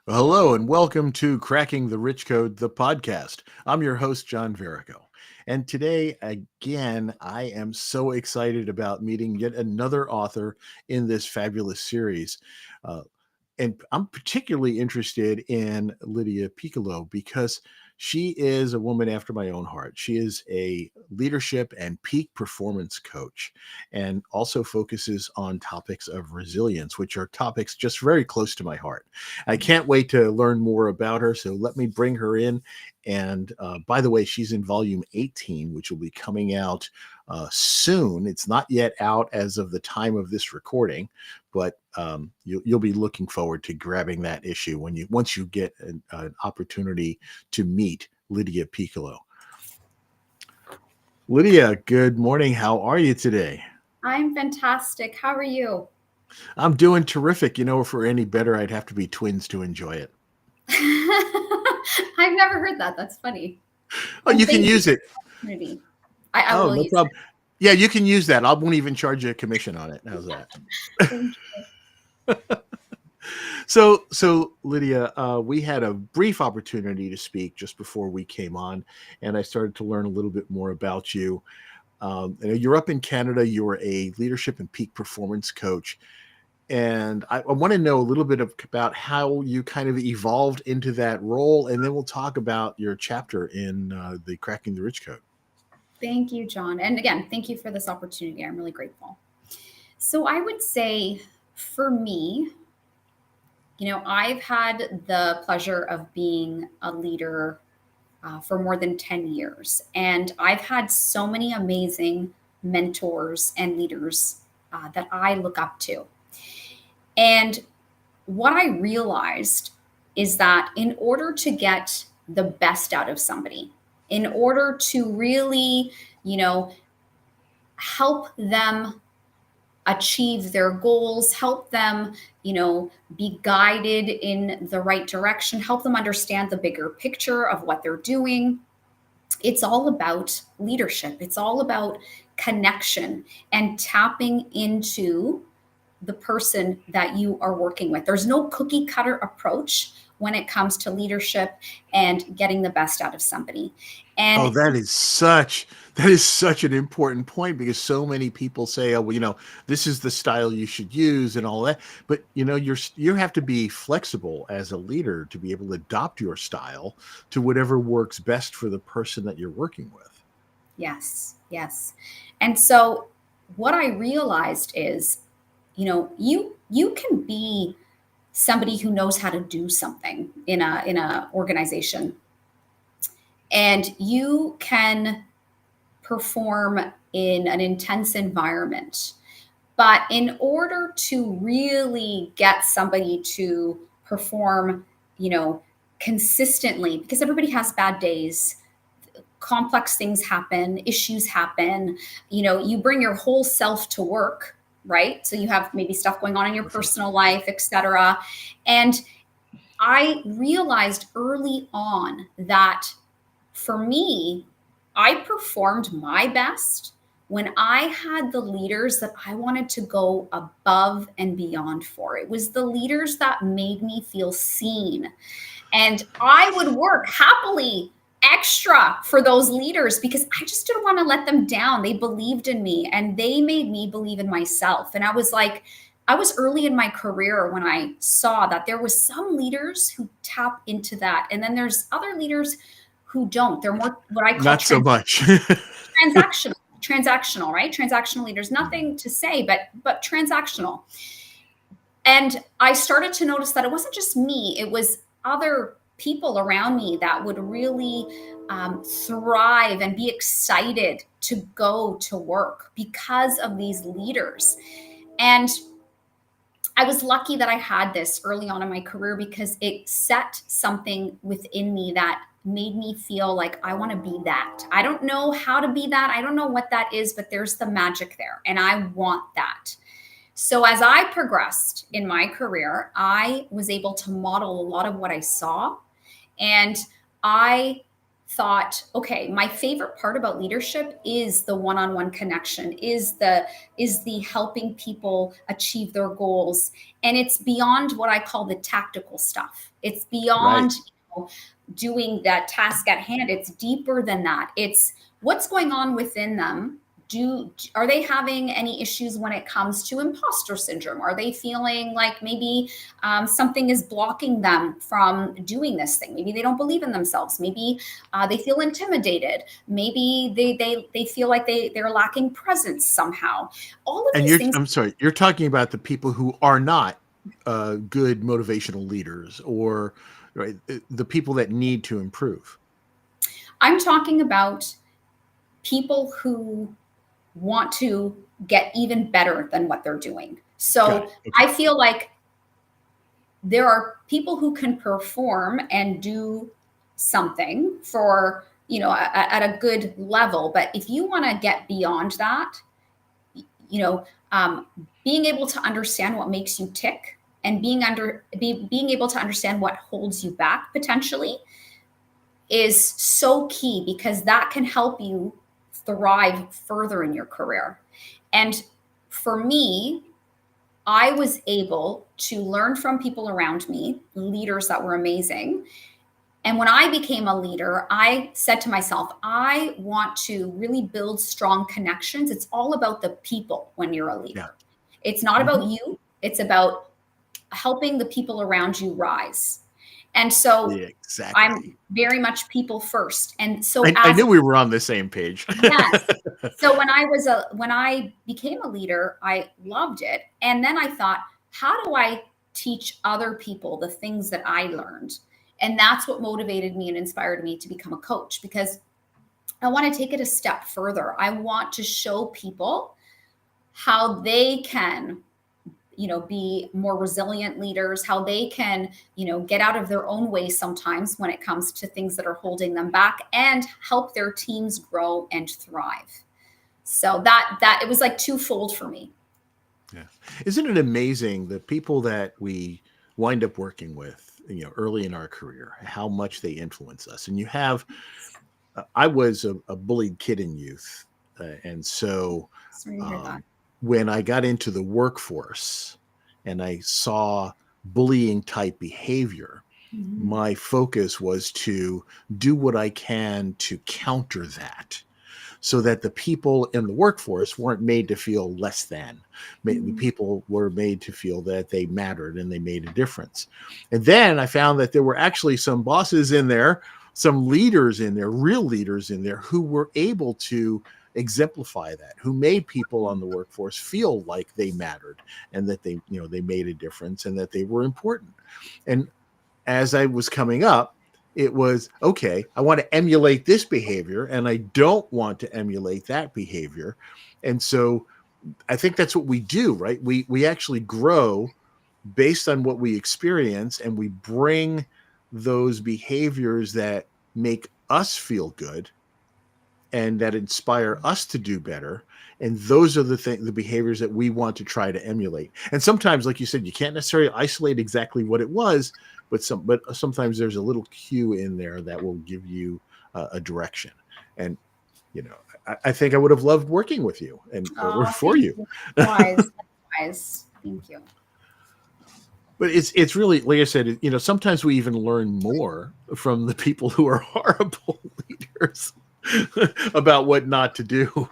Hello and welcome to Cracking the Rich Code, the podcast. I'm your host, John Verico. And today, again, I am so excited about meeting yet another author in this fabulous series. Uh, and I'm particularly interested in Lidia Piccolo because she is a woman after my own heart. She is a leadership and peak performance coach and also focuses on topics of resilience, which are topics just very close to my heart. I can't wait to learn more about her. So let me bring her in. And by the way, she's in volume 18, which will be coming out soon. It's not yet out as of the time of this recording, but you'll be looking forward to grabbing that issue once you get an opportunity to meet Lidia Piccolo. Lidia, good morning. How are you today? I'm fantastic. How are you? I'm doing terrific. If we're any better, I'd have to be twins to enjoy it. I've never heard that. That's funny. Oh, And you can thank you use for it. the opportunity. I Oh, will no use problem. Yeah, you can use that. I won't even charge you a commission on it. How's that? it. Thank you. So Lydia, we had a brief opportunity to speak just before we came on, and I started to learn a little bit more about you. You're up in Canada. You're a leadership and peak performance coach, and I want to know a little bit about how you kind of evolved into that role, and then we'll talk about your chapter in the Cracking the Rich Code. Thank you, John. And again, thank you for this opportunity. I'm really grateful. So I would say for me, I've had the pleasure of being a leader for more than 10 years. And I've had so many amazing mentors and leaders that I look up to. And what I realized is that in order to get the best out of somebody, in order to really, you know, help them achieve their goals, help them, be guided in the right direction, help them understand the bigger picture of what they're doing, it's all about leadership. It's all about connection and tapping into the person that you are working with. There's no cookie cutter approach when it comes to leadership and getting the best out of somebody. Oh, And that is such an important point because so many people say, "Oh, well, this is the style you should use," and all that. But you have to be flexible as a leader to be able to adopt your style to whatever works best for the person that you're working with. yes, yes. And so what I realized is, you can be somebody who knows how to do something in a organization, and you can perform in an intense environment. But in order to really get somebody to perform, you know, consistently, because everybody has bad days, complex things happen, issues happen, you bring your whole self to work, right? So you have maybe stuff going on in your Perfect. personal life, etc. And I realized early on that for me, I performed my best when I had the leaders that I wanted to go above and beyond for. It was the leaders that made me feel seen. And I would work happily extra for those leaders because I just didn't want to let them down. They believed in me and they made me believe in myself. And I was early in my career when I saw that there was some leaders who tap into that. And then there's other leaders who don't. They're more what I call Not so much. transactional, right? Transactional leaders. Nothing to say, but transactional. And I started to notice that it wasn't just me; it was other people around me that would really thrive and be excited to go to work because of these leaders. And I was lucky that I had this early on in my career because it set something within me that made me feel like I want to be that. I don't know how to be that. I don't know what that is, but there's the magic there, and I want that. So as I progressed in my career, I was able to model a lot of what I saw, and I thought, okay, my favorite part about leadership is the one-on-one connection, is the helping people achieve their goals. And it's beyond what I call the tactical stuff. It's Right. beyond, doing that task at hand. It's deeper than that. It's what's going on within them. Are they having any issues when it comes to imposter syndrome? Are they feeling like maybe something is blocking them from doing this thing? Maybe they don't believe in themselves. Maybe they feel intimidated. Maybe they feel like they're lacking presence somehow. All of And these things. I'm sorry, you're talking about the people who are not good motivational leaders, or right, the people that need to improve. I'm talking about people who want to get even better than what they're doing. Got So it. Okay. I feel like there are people who can perform and do something for, at a good level. But if you want to get beyond that, you know, being able to understand what makes you tick and being able to understand what holds you back potentially is so key, because that can help you thrive further in your career. And for me, I was able to learn from people around me, leaders that were amazing. And when I became a leader, I said to myself, I want to really build strong connections. It's all about the people when you're a Yeah. leader. It's not Mhm. about you, it's about helping the people around you rise. And so Yeah, I'm exactly. very much people first. And so I as knew we were on the same page. yes. So when I became a leader, I loved it. And then I thought, how do I teach other people the things that I learned? And that's what motivated me and inspired me to become a coach, because I want to take it a step further. I want to show people how they can, be more resilient leaders, how they can, get out of their own way sometimes when it comes to things that are holding them back, and help their teams grow and thrive. So that it was like twofold for me. Yeah. Isn't it amazing the people that we wind up working with, early in our career, how much they influence us? And you have, I was a bullied kid in youth. And so Sorry to hear that. um, when I got into the workforce and I saw bullying type behavior, Mhm. my focus was to do what I can to counter that, so that the people in the workforce weren't made to feel less than. The Mhm. people were made to feel that they mattered and they made a difference. And then I found that there were actually some bosses in there, some leaders in there, real leaders in there, who were able to exemplify that, who made people on the workforce feel like they mattered and that they made a difference and that they were important. And as I was coming up, it was okay, I want to emulate this behavior and I don't want to emulate that behavior. And so I think that's what we do, right? We actually grow based on what we experience, and we bring those behaviors that make us feel good and that inspire us to do better. And those are the behaviors that we want to try to emulate. And sometimes, like you said, you can't necessarily isolate exactly what it was, but sometimes there's a little cue in there that will give you a direction. And you know, I think I would have loved working with you and or Oh, for thank you. you. Wise. Wise. Thank you. But it's really, like I said, sometimes we even learn more from the people who are horrible leaders about what not to do.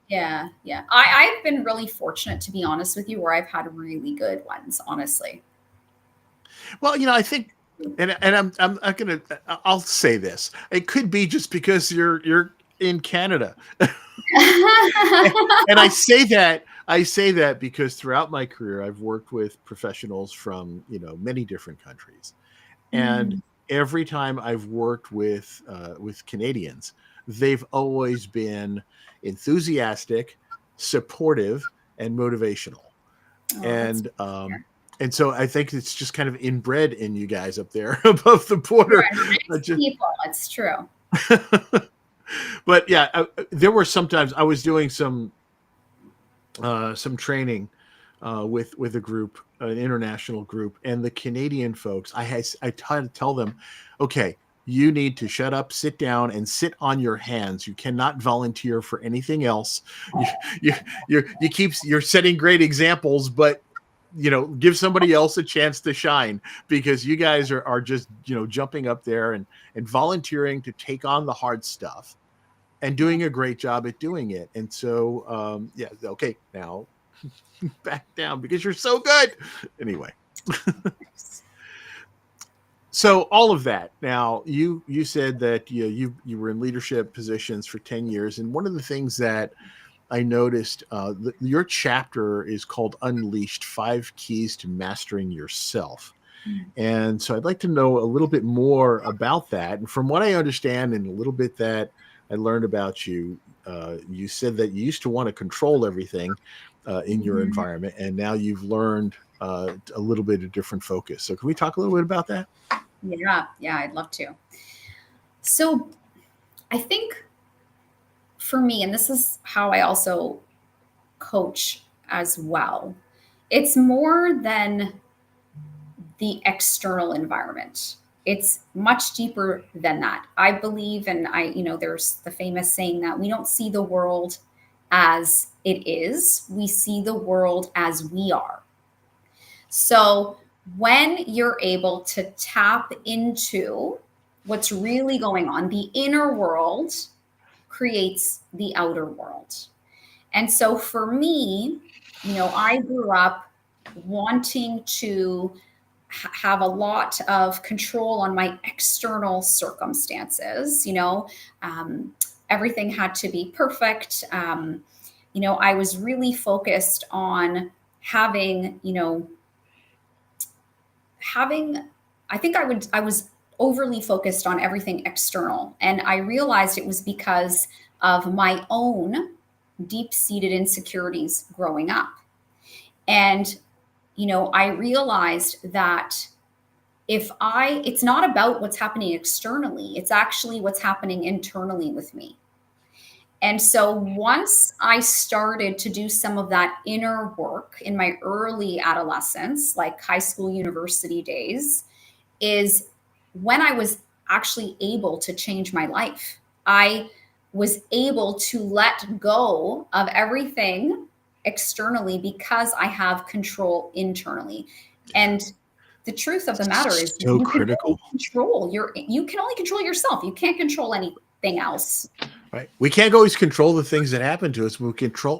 Yeah, yeah. I've been really fortunate, to be honest with you, where I've had really good ones, honestly. Well, I think, and I'm not gonna. I'll say this. It could be just because you're in Canada, and I say that because throughout my career I've worked with professionals from many different countries, and Mm. every time I've worked with Canadians, they've always been enthusiastic, supportive, and motivational. Oh, that's and um and so I think it's just kind of inbred in you guys up there above the you're border. a nice people. It's true. But yeah, there were sometimes I was doing some training with a group, an international group, and the Canadian folks. I tried to tell them, okay, you need to shut up, sit down, and sit on your hands. You cannot volunteer for anything else. You you you're setting great examples, but give somebody else a chance to shine, because you guys are just jumping up there and volunteering to take on the hard stuff and doing a great job at doing it. And so yeah, okay, now back down because you're so good. Anyway. So all of that. Now you said that you were in leadership positions for 10 years, and one of the things that I noticed, your chapter is called Unleashed: 5 Keys to Mastering Yourself. Mm. And so I'd like to know a little bit more about that. And from what I understand and a little bit that I learned about you, you said that you used to want to control everything in your Mhm. environment, and now you've learned a little bit of different focus. So can we talk a little bit about that? Yeah, I'd love to. So I think for me, and this is how I also coach as well, it's more than the external environment. It's much deeper than that. I believe, and there's the famous saying that we don't see the world as it is, we see the world as we are. So when you're able to tap into what's really going on, the inner world creates the outer world. And so for me, I grew up wanting to have a lot of control on my external circumstances. Um, Everything had to be perfect. I was really focused on having, having, I think I was overly focused on everything external. And I realized it was because of my own deep seated insecurities growing up. And, I realized that it's not about what's happening externally, it's actually what's happening internally with me. And so once I started to do some of that inner work in my early adolescence, like high school, university days, is when I was actually able to change my life. I was able to let go of everything externally because I have control internally. And the truth of the matter is So you can only critical. control yourself. You can't control anything else. Right. We can't always control the things that happen to us, but we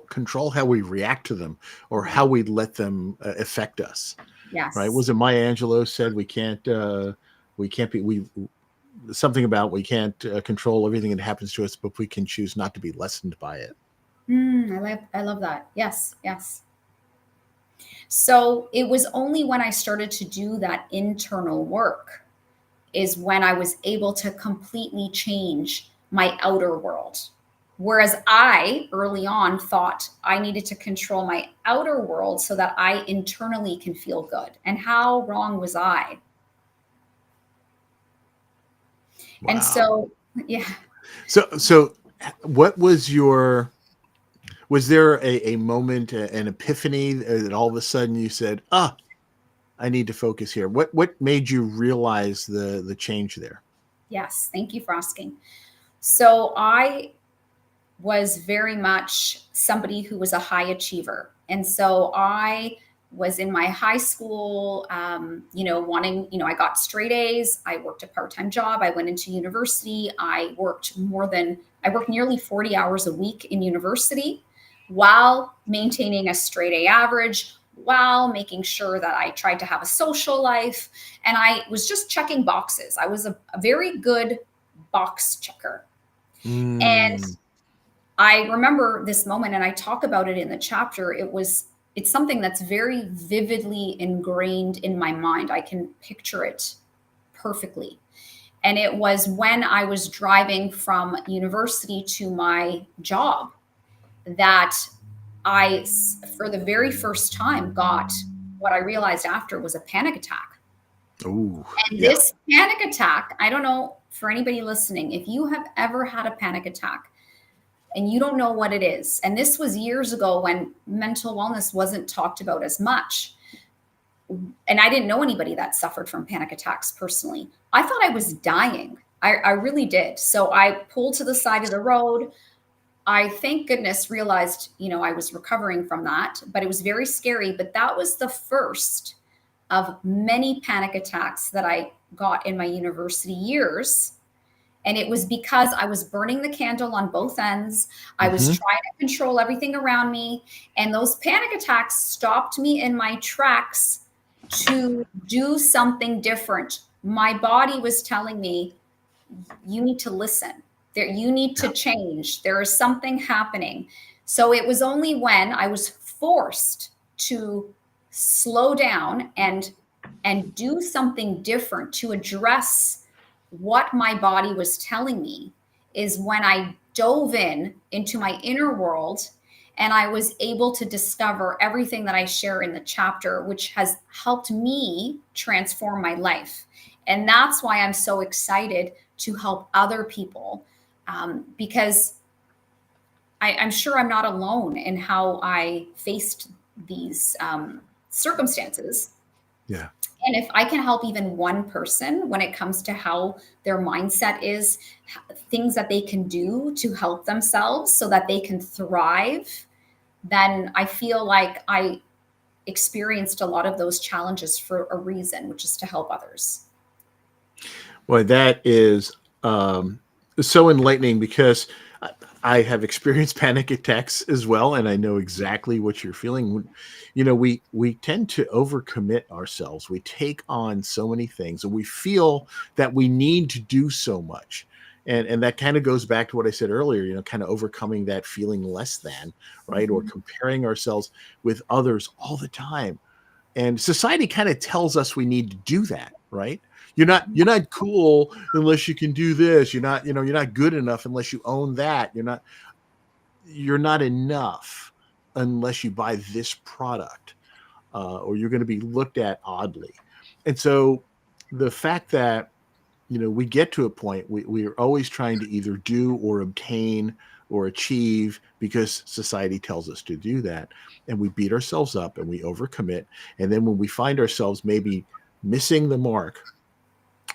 control how we react to them or how Right. we let them affect us. Right. Yes. Was it Maya Angelou said we can't be we something about we can't control everything that happens to us, but we can choose not to be lessened by it. I love that. Yes, yes. So it was only when I started to do that internal work is when I was able to completely change my outer world. Whereas I early on thought I needed to control my outer world so that I internally can feel good. And how wrong was I? And Wow. so, yeah, So what was your was there a moment, an epiphany that all of a sudden you said, I need to focus here? What made you realize the change there? yes, thank you for asking. So I was very much somebody who was a high achiever. And so I was in my high school, I got straight A's. I worked a part time job. I went into university. I worked nearly 40 hours a week in university while maintaining a straight A average, while making sure that I tried to have a social life. And I was just checking boxes. I was a very good box checker. And Mm, I remember this moment, and I talk about it in the chapter. It's something that's very vividly ingrained in my mind. I can picture it perfectly. And it was when I was driving from university to my job that for the very first time, got what I realized after was a panic attack. oh, And yeah. this panic attack, I don't know for anybody listening, if you have ever had a panic attack, and you don't know what it is. And this was years ago when mental wellness wasn't talked about as much. And I didn't know anybody that suffered from panic attacks personally. I thought I was dying. I really did. So I pulled to the side of the road. I, thank goodness, realized, I was recovering from that, but it was very scary. But that was the first of many panic attacks that I got in my university years. And it was because I was burning the candle on both ends. I was Hmm. trying to control everything around me. And those panic attacks stopped me in my tracks to do something different. My body was telling me, you need to listen. There, you need Yeah. to change. There is something happening. So it was only when I was forced to slow down and do something different to address what my body was telling me, is when I dove into my inner world, and I was able to discover everything that I share in the chapter, which has helped me transform my life. And that's why I'm so excited to help other people, because I'm sure I'm not alone in how I faced these circumstances. Yeah. And if I can help even one person when it comes to how their mindset is, things that they can do to help themselves so that they can thrive, then I feel like I experienced a lot of those challenges for a reason, which is to help others. Well, that is um, so enlightening because I, I have experienced panic attacks as well, and I know exactly what you're feeling. We tend to overcommit ourselves. We take on so many things, and we feel that we need to do so much. And that kind of goes back to what I said earlier, kind of overcoming that feeling less than, right? Or Mhm. comparing ourselves with others all the time. And society kind of tells us we need to do that, right? You're not cool unless you can do this. You're not good enough unless you own that. You're not enough unless you buy this product, or you're going to be looked at oddly. And so the fact that we get to a point, we are always trying to either do or obtain or achieve because society tells us to do that, and we beat ourselves up and we overcommit. And then when we find ourselves maybe missing the mark,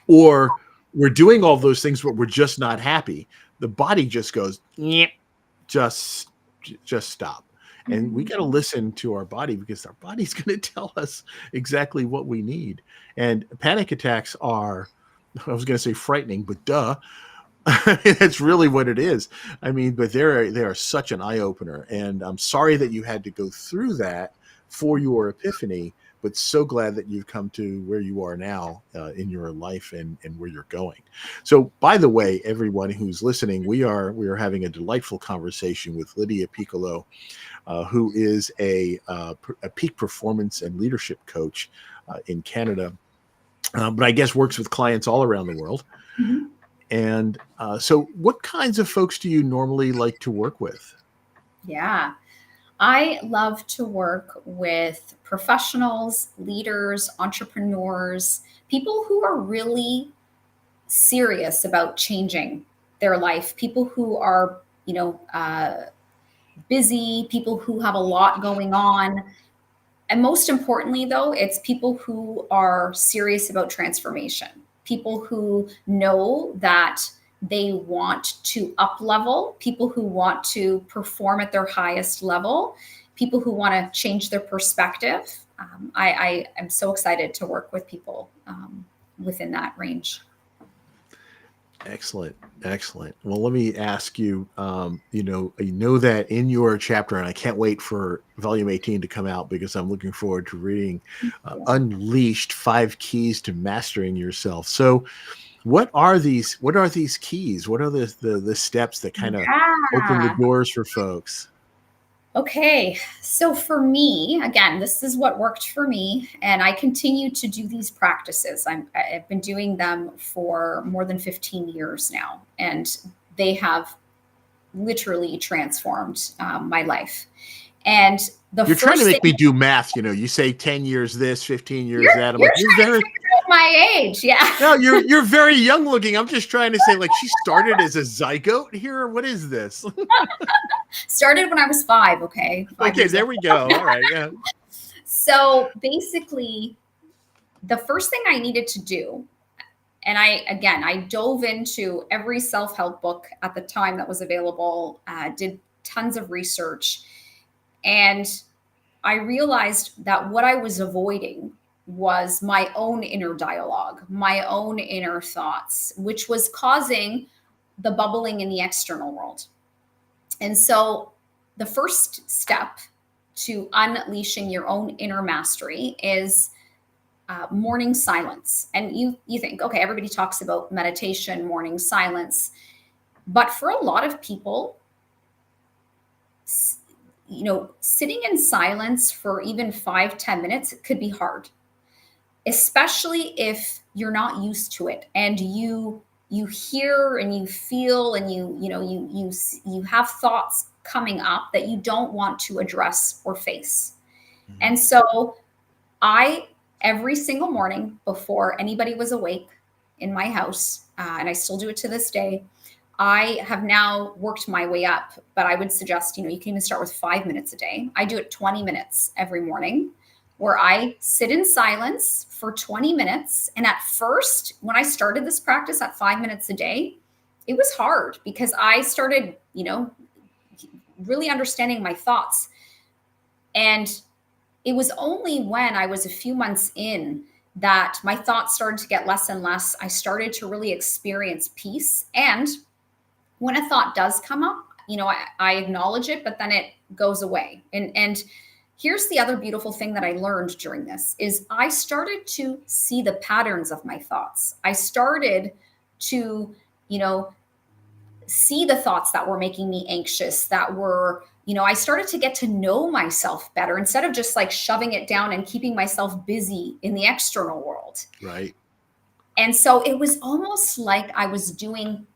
or we're doing all those things but we're just not happy, the body just goes, "Nyeh, just just stop." And we got to Mhm. listen to our body because our body's going to tell us exactly what we need. And panic attacks are, I was going to say frightening, but duh, it's really what it is. I mean, but they are such an eye opener, and I'm sorry that you had to go through that for your epiphany. But so glad that you've come to where you are now in your life and where you're going. So, by the way, everyone who's listening, we are having a delightful conversation with Lidia Piccolo, who is a peak performance and leadership coach in Canada, but I guess works with clients all around the world. Mhm. And so, what kinds of folks do you normally like to work with? Yeah. I love to work with professionals, leaders, entrepreneurs, people who are really serious about changing their life, people who are, busy, people who have a lot going on. And most importantly, though, it's people who are serious about transformation, people who know that they want to up level, people who want to perform at their highest level, people who want to change their perspective. I am so excited to work with people within that range. Excellent, excellent. Well, let me ask you. I know that in your chapter, and I can't wait for volume 18 to come out because I'm looking forward to reading Yeah. "Unleashed: 5 Keys to Mastering Yourself." So, what are these keys? What are the steps that kind of open the doors for folks? Okay, so for me, again, this is what worked for me, and I continue to do these practices. I've been doing them for more than 15 years now, and they have literally transformed my life. And the You're trying to first thing, make me do math. You say 10 years this, 15 years you're that. I'm you're like, you're trying to very figure out my age, yeah. no, you're very young looking. I'm just trying to say, like, she started as a zygote here. What is this? Started when I was 5. Okay, five Okay, years there old. we go. All right, yeah. So basically, the first thing I needed to do, And I dove into every self-help book at the time that was available, did tons of research, and I realized that what I was avoiding was my own inner dialogue, my own inner thoughts, which was causing the bubbling in the external world. And so the first step to unleashing your own inner mastery is morning silence. And you think, okay, everybody talks about meditation, morning silence, but for a lot of people, sitting in silence for even 5-10 minutes could be hard, especially if you're not used to it and you hear and you feel and you have thoughts coming up that you don't want to address or face. Mhm. And so I, every single morning before anybody was awake in my house, and I still do it to this day, I have now worked my way up, but I would suggest, you can even start with 5 minutes a day. I do it 20 minutes every morning where I sit in silence for 20 minutes. And at first, when I started this practice at 5 minutes a day, it was hard because I started, really understanding my thoughts. And it was only when I was a few months in that my thoughts started to get less and less. I started to really experience peace. And when a thought does come up, I acknowledge it, but then it goes away. And here's the other beautiful thing that I learned during this is I started to see the patterns of my thoughts. I started to, see the thoughts that were making me anxious, that were, I started to get to know myself better instead of just like shoving it down and keeping myself busy in the external world. Right. And so it was almost like I was doing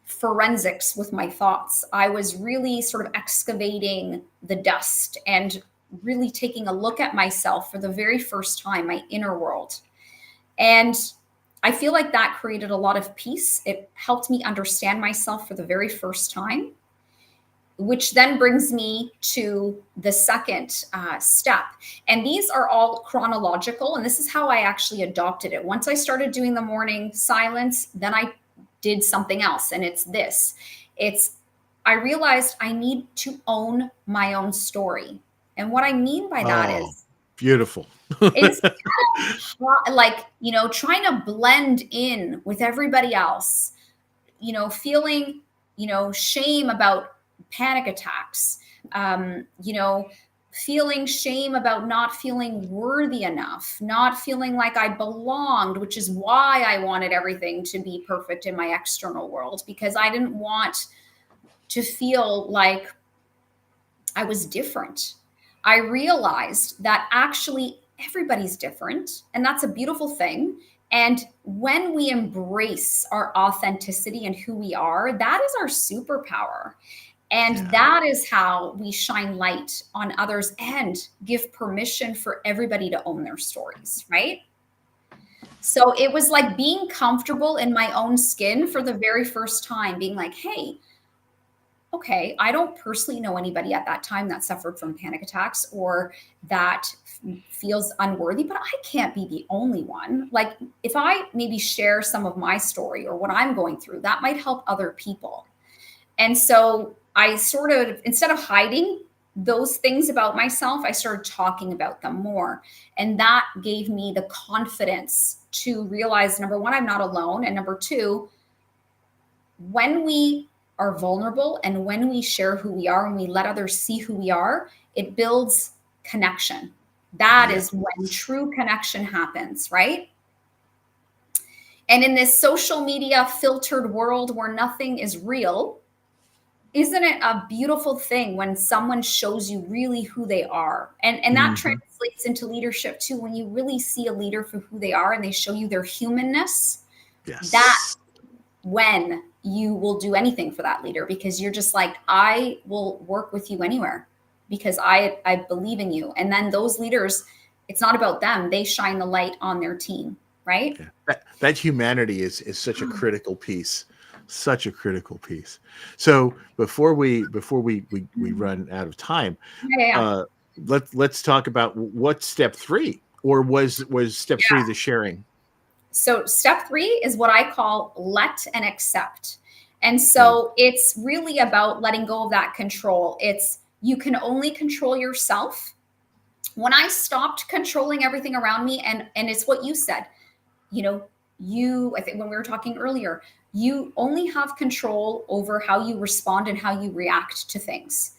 forensics with my thoughts. I was really sort of excavating the dust and really taking a look at myself for the very first time, my inner world. And I feel like that created a lot of peace. It helped me understand myself for the very first time, which then brings me to the second step. And these are all chronological. And this is how I actually adopted it. Once I started doing the morning silence, then I did something else. And it's this. I realized I need to own my own story. And what I mean by that Oh, is beautiful. instead of trying to blend in with everybody else, feeling, shame about panic attacks, feeling shame about not feeling worthy enough, not feeling like I belonged, which is why I wanted everything to be perfect in my external world, because I didn't want to feel like I was different. I realized that actually everybody's different, and that's a beautiful thing. And when we embrace our authenticity and who we are, that is our superpower. And Yeah. that is how we shine light on others and give permission for everybody to own their stories, right? So it was like being comfortable in my own skin for the very first time, being like, hey, okay, I don't personally know anybody at that time that suffered from panic attacks or that feels unworthy, but I can't be the only one. Like, if I maybe share some of my story or what I'm going through, that might help other people. And so I sort of, instead of hiding those things about myself, I started talking about them more. And that gave me the confidence to realize, number one, I'm not alone. And number two, when we are vulnerable and when we share who we are and we let others see who we are, it builds connection. That Yes. is when true connection happens, right? And in this social media filtered world where nothing is real, isn't it a beautiful thing when someone shows you really who they are? And that Hmm. translates into leadership too. When you really see a leader for who they are and they show you their humanness, that Yes. when you will do anything for that leader, because you're just like, I will work with you anywhere because I believe in you. And then those leaders, it's not about them. They shine the light on their team, right? Yeah. That humanity is such a critical piece, such a critical piece. So before we run out of time, Yeah, yeah, yeah. uh, let's talk about what's step three, or was step three the sharing? So step 3 is what I call let and accept. And Mm. so it's really about letting go of that control. It's you can only control yourself. When I stopped controlling everything around me, and it's what you said, you know, I think when we were talking earlier, you only have control over how you respond and how you react to things.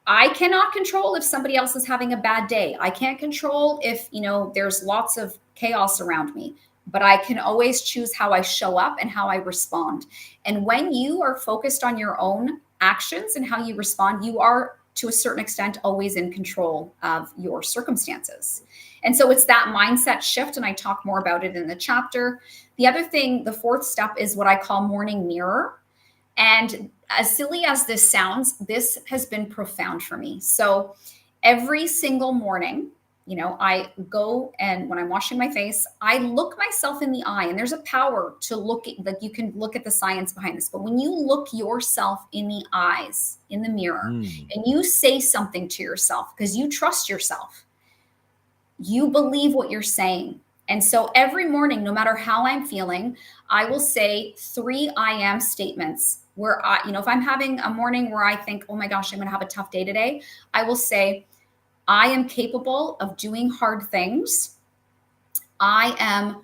I cannot control if somebody else is having a bad day. I can't control if, there's lots of chaos around me, but I can always choose how I show up and how I respond. And when you are focused on your own actions and how you respond, you are to a certain extent always in control of your circumstances. And so it's that mindset shift. And I talk more about it in the chapter. The other thing, the 4th step, is what I call morning mirror. And as silly as this sounds, this has been profound for me. So every single morning, I go, and when I'm washing my face, I look myself in the eye. And there's a power to look at, like, you can look at the science behind this, but when you look yourself in the eyes, in the mirror, Mm. and you say something to yourself because you trust yourself, you believe what you're saying. And so every morning, no matter how I'm feeling, I will say 3 I am statements where if I'm having a morning where I think, oh my gosh, I'm going to have a tough day today, I will say, I am capable of doing hard things. I am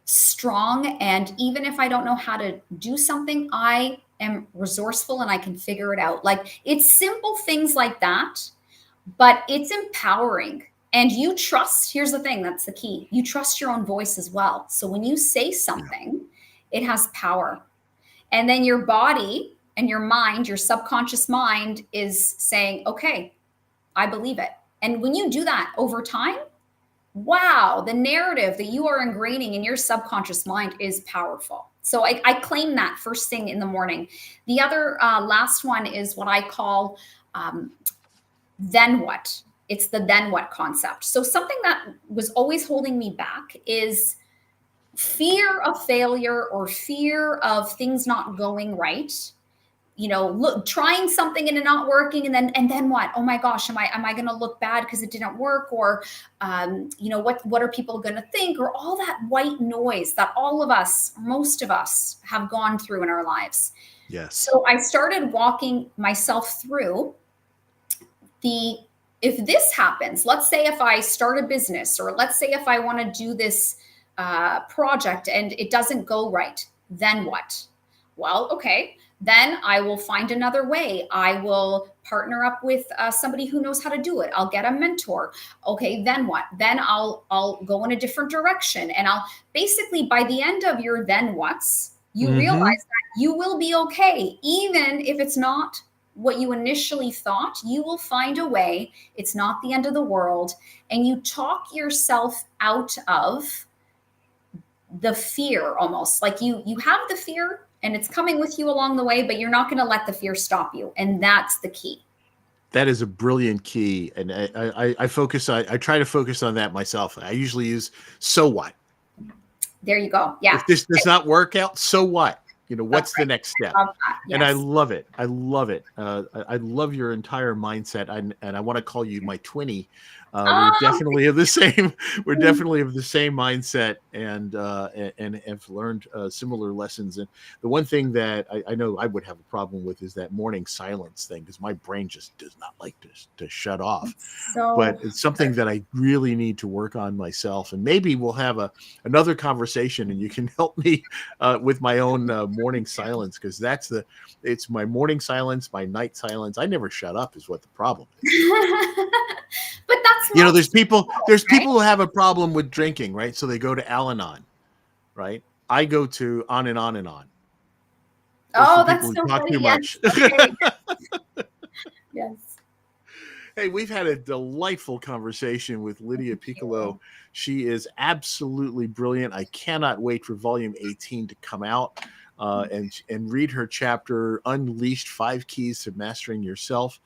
strong. And even if I don't know how to do something, I am resourceful and I can figure it out. Like, it's simple things like that, but it's empowering. And you trust, here's the thing, that's the key. You trust your own voice as well. So when you say Yeah. something, it has power. And then your body and your mind, your subconscious mind, is saying, okay, I believe it. And when you do that over time, wow, the narrative that you are ingraining in your subconscious mind is powerful. So I claim that first thing in the morning. The other last one is what I call then what? It's the then what concept. So something that was always holding me back is fear of failure or fear of things not going right. Look, trying something and it not working, and then what? Oh my gosh, am I going to look bad because it didn't work? Or what are people going to think? Or all that white noise that all of us, most of us, have gone through in our lives. Yes. So I started walking myself through the if this happens, let's say if I start a business, or let's say if I want to do this project and it doesn't go right, then what? Well, okay, then I will find another way. I will partner up with somebody who knows how to do it. I'll get a mentor. Okay, then what? Then I'll go in a different direction, and I'll basically, by the end of your then what's, you realize Mm-hmm. that you will be okay, even if it's not what you initially thought. You will find a way. It's not the end of the world. And you talk yourself out of the fear, almost like you have the fear and it's coming with you along the way, but you're not going to let the fear stop you. And that's the key. That is a brilliant key, and I try to focus on that myself. I usually use "so what." There you go. Yeah. If this does not work out, so what? That's What's the right. next step? I love that. And I Yes. love it. I love it. I love your entire mindset, and I want to call you my twinny. We're Oh, definitely of the same. We're definitely of the same mindset, and have learned similar lessons. And the one thing that I know I would have a problem with is that morning silence thing, because my brain just does not like to shut off. But so it's something that I really need to work on myself. And maybe we'll have another conversation, and you can help me with my own morning silence, because it's my morning silence, my night silence. I never shut up is what the problem is. but that's There's most people people, there's right? people who have a problem with drinking, right? So they go to Al-Anon, right? I go to on and on and on. It's for Oh, people that's who so talk too funny. Yes. much. Okay. Yes. Hey, we've had a delightful conversation with Lidia Thank Piccolo. you. She is absolutely brilliant. I cannot wait for volume 18 to come out, and read her chapter, Unleashed: 5 Keys to Mastering Yourself.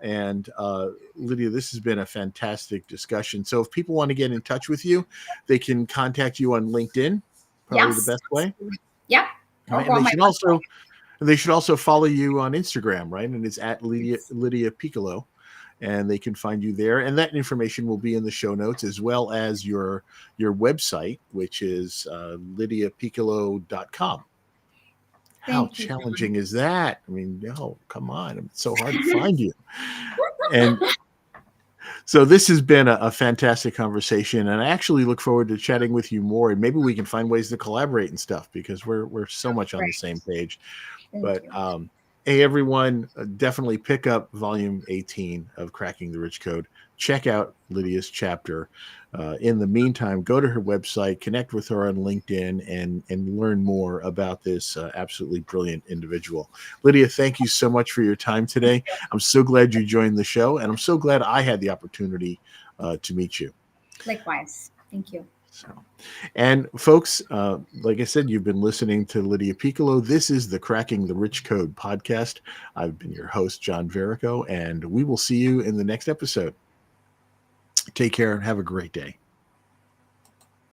And Lidia, this has been a fantastic discussion. So if people want to get in touch with you, they can contact you on LinkedIn, probably the Yes. best way. Yeah. Right? Or And go on my website. they should also follow you on Instagram, right? And it's at Lydia Piccolo. and they can find you there. And that information will be in the show notes, as well as your website, which is lidiapiccolo.com. How Thank you, challenging is that? I mean, no, come on. It's so hard to find you. And so this has been a fantastic conversation, and I actually look forward to chatting with you more, and maybe we can find ways to collaborate and stuff, because we're so much on the same Great. page. Thank But you. hey, everyone, definitely pick up volume 18 of Cracking the Rich Code. Check out Lydia's chapter. In the meantime, go to her website, connect with her on LinkedIn, and learn more about this absolutely brilliant individual. Lydia, thank you so much for your time Thank today. you. I'm so glad you joined the show, and I'm so glad I had the opportunity to meet you. Likewise. Thank you. So, and folks, like I said, you've been listening to Lidia Piccolo. This is the Cracking the Rich Code podcast. I've been your host, John Verico, and we will see you in the next episode. Take care and have a great day.